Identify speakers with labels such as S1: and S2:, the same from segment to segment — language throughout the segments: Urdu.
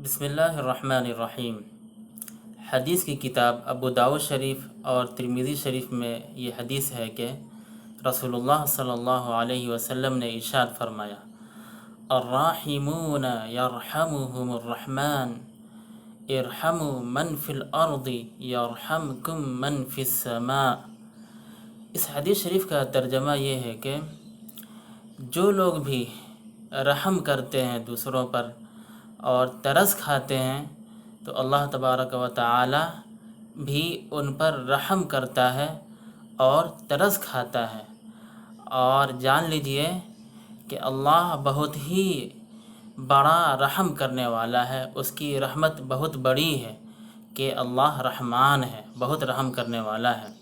S1: بسم اللہ الرحمن الرحیم۔ حدیث کی کتاب ابو داؤد شریف اور ترمذی شریف میں یہ حدیث ہے کہ رسول اللہ صلی اللہ علیہ وسلم نے ارشاد فرمایا، الراحمون یرحمهم الرحمن ارحموا من فی الارض یرحمکم من فی السماء۔ اس حدیث شریف کا ترجمہ یہ ہے کہ جو لوگ بھی رحم کرتے ہیں دوسروں پر اور ترس کھاتے ہیں تو اللہ تبارک و تعالی بھی ان پر رحم کرتا ہے اور ترس کھاتا ہے۔ اور جان لیجئے کہ اللہ بہت ہی بڑا رحم کرنے والا ہے، اس کی رحمت بہت بڑی ہے کہ اللہ رحمان ہے، بہت رحم کرنے والا ہے۔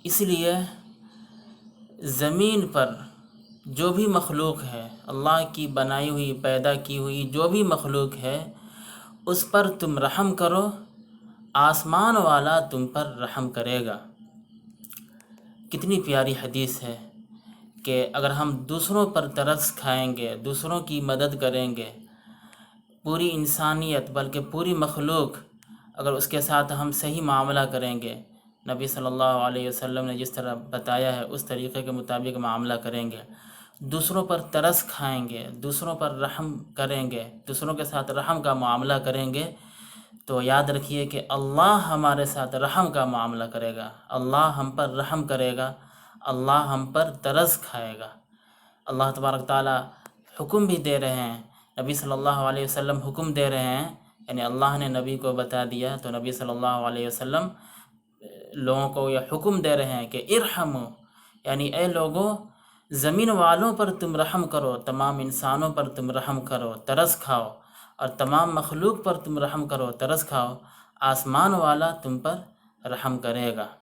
S1: اس لیے زمین پر جو بھی مخلوق ہے، اللہ کی بنائی ہوئی پیدا کی ہوئی جو بھی مخلوق ہے، اس پر تم رحم کرو، آسمان والا تم پر رحم کرے گا۔ کتنی پیاری حدیث ہے کہ اگر ہم دوسروں پر ترس کھائیں گے، دوسروں کی مدد کریں گے، پوری انسانیت بلکہ پوری مخلوق اگر اس کے ساتھ ہم صحیح معاملہ کریں گے، نبی صلی اللہ علیہ وسلم نے جس طرح بتایا ہے اس طریقے کے مطابق معاملہ کریں گے، دوسروں پر ترس کھائیں گے، دوسروں پر رحم کریں گے، دوسروں کے ساتھ رحم کا معاملہ کریں گے، تو یاد رکھیے کہ اللہ ہمارے ساتھ رحم کا معاملہ کرے گا، اللہ ہم پر رحم کرے گا، اللہ ہم پر ترس کھائے گا۔ اللہ تبارک تعالیٰ حکم بھی دے رہے ہیں، نبی صلی اللہ علیہ وسلم حکم دے رہے ہیں، یعنی اللہ نے نبی کو بتا دیا تو نبی صلی اللہ علیہ وسلم لوگوں کو یہ حکم دے رہے ہیں کہ ارحمو، یعنی اے لوگوں زمین والوں پر تم رحم کرو، تمام انسانوں پر تم رحم کرو، ترس کھاؤ، اور تمام مخلوق پر تم رحم کرو، ترس کھاؤ، آسمان والا تم پر رحم کرے گا۔